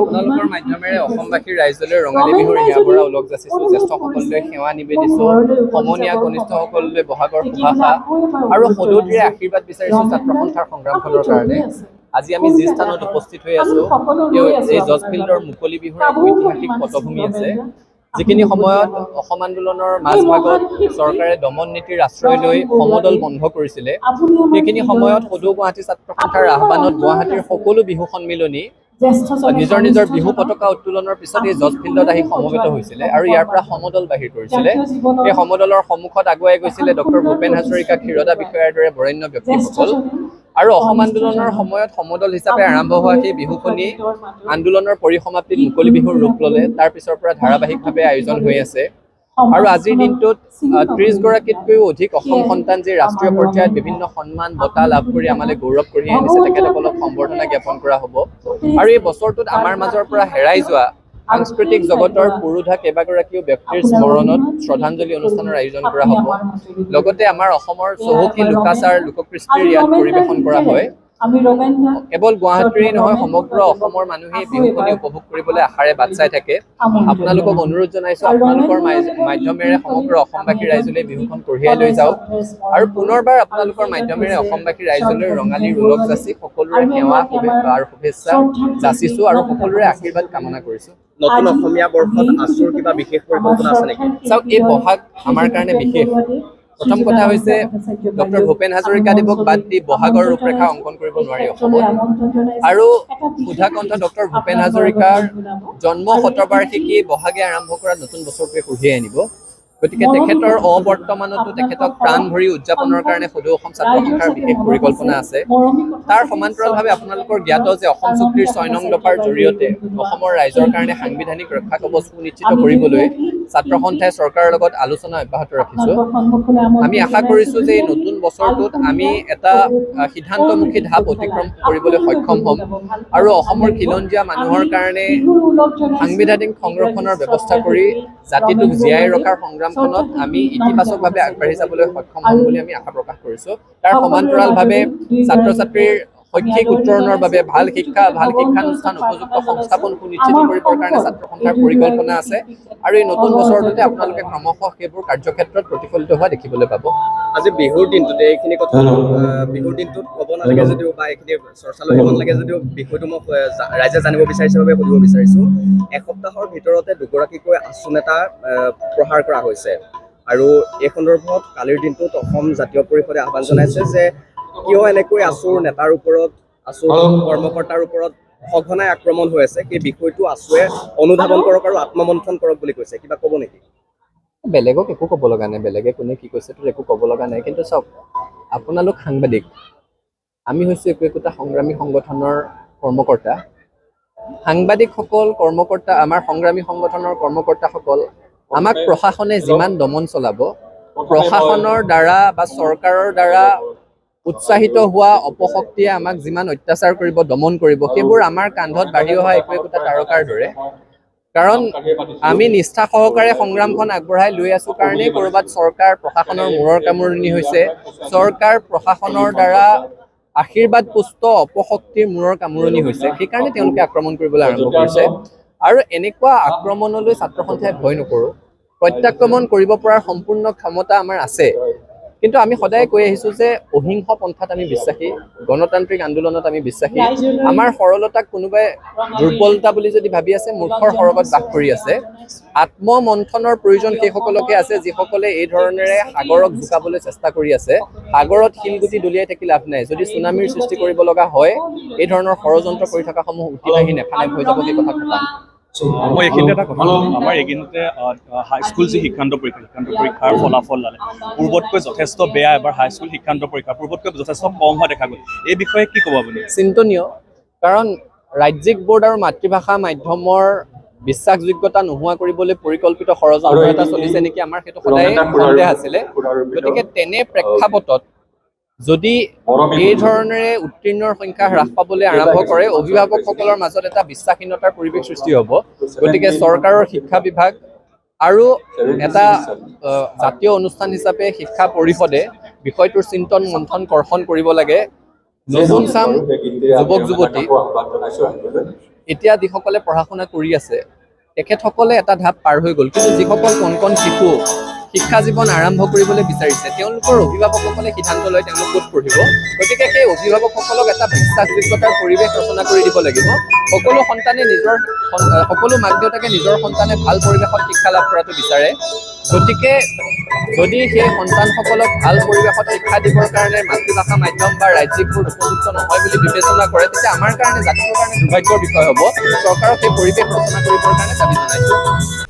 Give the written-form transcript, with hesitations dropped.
আপোনালোকৰ মাধ্যমেৰে অসমবাসীৰ ৰাইজলৈ ৰঙালী বিহুৰ হিয়া ভৰা ওলগ যাচিছোঁ। জ্যেষ্ঠসকললৈ সেৱা নিবেদিছোঁ, সমনীয়া কনিষ্ঠসকললৈ বহাগৰ শুভাশা আৰু সদৌতিৰে আশীৰ্বাদ বিচাৰিছোঁ ছাত্ৰ সন্থাৰ সংগ্ৰামখনৰ কাৰণে। আজি আমি যি স্থানত উপস্থিত হৈ আছোঁ, এই জজ ফিল্ডৰ মুকলি বিহুৰ এক ঐতিহাসিক পটভূমি আছে। যিখিনি সময়ত অসম আন্দোলনৰ মাজভাগত চৰকাৰে দমন নীতিৰ আশ্ৰয় লৈ সমদল বন্ধ কৰিছিলে, সেইখিনি সময়ত সদৌ গুৱাহাটী ছাত্ৰ সন্থাৰ আহ্বানত গুৱাহাটীৰ সকলো বিহু সন্মিলনী নিজৰ নিজৰ বিহু পতাকা উত্তোলনৰ পিছত এই জজ ফিল্ডত আহি সমবেত হৈছিলে আৰু ইয়াৰ পৰা সমদল বাহিৰ কৰিছিলে। এই সমদলৰ সন্মুখত আগুৱাই গৈছিলে ডক্টৰ ভূপেন হাজৰিকা, ক্ষীৰদা বিষয়াৰ দৰে বৰেণ্য ব্যক্তিসকল। আৰু অসম আন্দোলনৰ সময়ত সমদল হিচাপে আৰম্ভ হোৱা সেই বিহুখনি আন্দোলনৰ পৰিসমাপ্তিত মুকলি বিহুৰ ৰূপ ল'লে। তাৰ পিছৰ পৰা ধাৰাবাহিকভাৱে আয়োজন হৈ আছে আৰু আজিৰ দিনটোত ৩০ গৰাকীতকৈও অধিক অসম সন্তান যি ৰাষ্ট্ৰীয় পৰ্যায়ত বিভিন্ন সন্মান বঁটা লাভ কৰি আমালৈ গৌৰৱ কঢ়িয়াই আনিছে, তেখেতসকলক সম্বৰ্ধনা জ্ঞাপন কৰা হ'ব। আৰু এই বছৰটোত আমাৰ মাজৰ পৰা হেৰাই যোৱা সাংস্কৃতিক জগতৰ পুৰোধা কেইবাগৰাকীও ব্যক্তিৰ স্মৰণত শ্ৰদ্ধাঞ্জলি অনুষ্ঠানৰ আয়োজন কৰা হ'ব। লগতে আমাৰ অসমৰ চহকী লোকাচাৰ লোককৃষ্টিৰ ইয়াত পৰিৱেশন কৰা হয়। কেৱল গুৱাহাটীৰেই নহয়, সমগ্ৰ অসমৰ মানুহেই বিহুখনি উপভোগ কৰিবলৈ আশাৰে বাট চাই থাকে। আপোনালোকক অনুৰোধ জনাইছোঁ, আপোনালোকৰ মাধ্যমেৰে সমগ্ৰ অসমবাসী ৰাইজলৈ বিহুখন কঢ়িয়াই লৈ যাওক আৰু পুনৰবাৰ আপোনালোকৰ মাধ্যমেৰে অসমবাসী ৰাইজলৈ ৰঙালীৰ ওলগ যাচি সকলোৰে সেৱা আৰু শুভেচ্ছা যাচিছোঁ আৰু সকলোৰে আশীৰ্বাদ কামনা কৰিছোঁ। নতুন অসমীয়া বৰ্ষত আছুৰ কিবা বিশেষ পৰিকল্পনা আছে নেকি? চাওক, এই বহাগ আমাৰ কাৰণে বিশেষ। প্ৰথম কথা হৈছে, ডক্টৰ ভূপেন হাজৰিকাদেৱক বাদ দি বহাগৰ ৰূপৰেখা অংকন কৰিব নোৱাৰি অসমত। আৰু সুধাকণ্ঠ ডক্টৰ ভূপেন হাজৰিকাৰ জন্ম শতবাৰ্ষিকী বহাগে আৰম্ভ কৰা নতুন বছৰটোৱে কঢ়িয়াই আনিব। গতিকে তেখেতৰ অবৰ্তমানতো তেখেতক প্ৰাণ ভৰি উদযাপনৰ কাৰণে সদৌ অসম ছাত্ৰ সন্থাৰ বিশেষ পৰিকল্পনা আছে। তাৰ সমান্তৰালভাৱে আপোনালোকৰ জ্ঞাত যে অসম চুক্তিৰ ৬ নং দফাৰ জৰিয়তে অসমৰ ৰাইজৰ কাৰণে সাংবিধানিক ৰক্ষা কৱচ সুনিশ্চিত কৰিবলৈ ছাত্ৰ সন্থাই চৰকাৰৰ লগত আলোচনা অব্যাহত ৰাখিছোঁ। আমি আশা কৰিছোঁ যে এই নতুন বছৰটোত আমি এটা সিদ্ধান্তমুখী ঢাপ অতিক্ৰম কৰিবলৈ সক্ষম হ'ম আৰু অসমৰ খিলঞ্জীয়া মানুহৰ কাৰণে সাংবিধানিক সংৰক্ষণৰ ব্যৱস্থা কৰি জাতিটোক জীয়াই ৰখাৰ সংগ্ৰামখনত আমি ইতিবাচকভাৱে আগবাঢ়ি যাবলৈ সক্ষম হ'ম বুলি আমি আশা প্ৰকাশ কৰিছোঁ। তাৰ সমান্তৰালভাৱে ছাত্ৰ ছাত্ৰীৰ শৈক্ষিক উত্তৰণৰ বাবে ভাল শিক্ষানুষ্ঠান উপযুক্ত সংস্থাপন সুনিশ্চিত কৰিবৰ কাৰণে ছাত্ৰ সন্থাৰ পৰিকল্পনা আছে আৰু এই নতুন বছৰটোতে আপোনালোকে ক্ৰমশঃ সেইবোৰ কাৰ্যক্ষেত্ৰত প্ৰতিফলিত হোৱা দেখিবলৈ পাব। আজি বিহুৰ দিনটোতে এইখিনি কথা বিহুৰ দিনটোত ক'ব নালাগে যদিও বা এইখিনি চৰ্চালৈ আহিব নালাগে যদিও বিষয়টো মই ৰাইজে জানিব বিচাৰিছে বাবে সুধিব বিচাৰিছোঁ। এসপ্তাহৰ ভিতৰতে দুগৰাকীকৈ আছু নেতা প্ৰহাৰ কৰা হৈছে আৰু এই সন্দৰ্ভত কালিৰ দিনটোত অসম জাতীয় পৰিষদে আহ্বান জনাইছে যে কিয় এনেকৈ আছুৰ নেতাৰ ওপৰত, আছুৰ কৰ্মকৰ্তাৰ ওপৰত সঘনাই আক্ৰমণ হৈ আছে, সেই বিষয়টো আছুৱে অনুধাৱন কৰক আৰু আত্মমন্থন কৰক বুলি কৈছে। কিবা ক'ব নেকি? বেলেগক একো ক'ব লগা নাই, বেলেগে কোনে কি কৈছে তোৰ একো ক'ব লগা নাই। কিন্তু চাওক, আপোনালোক সাংবাদিক, আমি হৈছোঁ একোটা সংগ্ৰামী সংগঠনৰ কৰ্মকৰ্তা। সাংবাদিকসকল, কৰ্মকৰ্তা, আমাৰ সংগ্ৰামী সংগঠনৰ কৰ্মকৰ্তাসকল, আমাক প্ৰশাসনে যিমান দমন চলাব, প্ৰশাসনৰ দ্বাৰা বা চৰকাৰৰ দ্বাৰা উৎসাহিত হোৱা অপশক্তিয়ে আমাক যিমান অত্যাচাৰ কৰিব, দমন কৰিব, সেইবোৰ আমাৰ কান্ধত বাঢ়ি অহা একোটা তাৰকাৰ দৰে। কাৰণ আমি নিষ্ঠা সহকাৰে সংগ্ৰামখন আগবঢ়াই লৈ আছোঁ কাৰণেই ক'ৰবাত চৰকাৰ প্ৰশাসনৰ মূৰৰ কামোৰণি হৈছে, চৰকাৰ প্ৰশাসনৰ দ্বাৰা আশীৰ্বাদ পুষ্ট অপশক্তিৰ মূৰৰ কামোৰণি হৈছে। সেইকাৰণে তেওঁলোকে আক্ৰমণ কৰিবলৈ আৰম্ভ কৰিছে আৰু এনেকুৱা আক্ৰমণলৈ ছাত্ৰ সন্থাই ভয় নকৰোঁ। প্ৰত্যাক্ৰমণ কৰিব পৰাৰ সম্পূৰ্ণ ক্ষমতা আমাৰ আছে। কিন্তু আমি সদায় কৈ আহিছোঁ যে অহিংস পন্থাত আমি বিশ্বাসী, গণতান্ত্ৰিক আন্দোলনত আমি বিশ্বাসী। আমাৰ সৰলতাক কোনোবাই দুৰ্বলতা বুলি যদি ভাবি আছে, মূৰ্খৰ সৰগত বাস কৰি আছে। আত্মমন্থনৰ প্ৰয়োজন সেইসকলকে আছে যিসকলে এই ধৰণেৰে সাগৰক জোকাবলৈ চেষ্টা কৰি আছে। সাগৰত শিলগুটি দলিয়াই থাকি লাভ নাই। যদি চুনামীৰ সৃষ্টি কৰিব লগা হয়, এই ধৰণৰ ষড়যন্ত্ৰ কৰি থকাসমূহ উঠি ভাহি নেফানেফ হৈ যাব, সেই কথা কথা। মই এইখিনিতে এটা কথা ক'ম, আমাৰ এইখিনিতে হাইস্কুল যি শিক্ষান্ত পৰীক্ষাৰ ফলাফল ওলালে পূৰ্বতকৈ যথেষ্ট বেয়া। এবাৰ হাইস্কুল শিক্ষান্ত পৰীক্ষা পূৰ্বতকৈ যথেষ্ট কম হোৱা দেখা গ'ল। এই বিষয়ে কি ক'ব আপুনি? চিন্তনীয়, কাৰণ ৰাজ্যিক বোৰ্ড আৰু মাতৃভাষা মাধ্যমৰ বিশ্বাসযোগ্যতা নোহোৱা কৰিবলৈ পৰিকল্পিত ষড়যন্ত্ৰ এটা চলিছে নেকি, আমাৰ সেইটো সদায় সন্দেহ আছিলে। গতিকে তেনে প্ৰেক্ষাপটত যদি এই ধৰণেৰে উত্তীৰ্ণৰ সংখ্যা হ্ৰাস পাবলৈ আৰম্ভ কৰে, অভিভাৱকসকলৰ মাজত এটা বিশ্বাসহীনতাৰ পৰিৱেশ সৃষ্টি হ'ব। গতিকে চৰকাৰৰ শিক্ষা বিভাগ আৰু এটা জাতীয় অনুষ্ঠান হিচাপে শিক্ষা পৰিষদে বিষয়টোৰ চিন্তন মন্থন কৰ্ষণ কৰিব লাগে। নতুন চাম যুৱক যুৱতী এতিয়া যিসকলে পঢ়া শুনা কৰি আছে তেখেতসকলে এটা ধাপ পাৰ হৈ গ'ল, কিন্তু যিসকল কণ শিশু শিক্ষা জীৱন আৰম্ভ কৰিবলৈ বিচাৰিছে তেওঁলোকৰ অভিভাৱকসকলে সিদ্ধান্ত লয় তেওঁলোক ক'ত পঢ়িব। গতিকে সেই অভিভাৱকসকলক এটা বিশ্বাসযোগ্যতাৰ পৰিৱেশ ৰচনা কৰি দিব লাগিব। সকলো মাক দেউতাকে নিজৰ সন্তানে ভাল পৰিৱেশত শিক্ষা লাভ কৰাটো বিচাৰে। গতিকে যদি সেই সন্তানসকলক ভাল পৰিৱেশত শিক্ষা দিবৰ কাৰণে মাতৃভাষা মাধ্যম বা ৰাজ্যিক বোৰ্ড উপযুক্ত নহয় বুলি বিবেচনা কৰে, তেতিয়া আমাৰ কাৰণে জাতিটোৰ কাৰণে দুৰ্ভাগ্যৰ বিষয় হ'ব। চৰকাৰক সেই পৰিৱেশ ৰচনা কৰিবৰ কাৰণে দাবী জনাইছোঁ।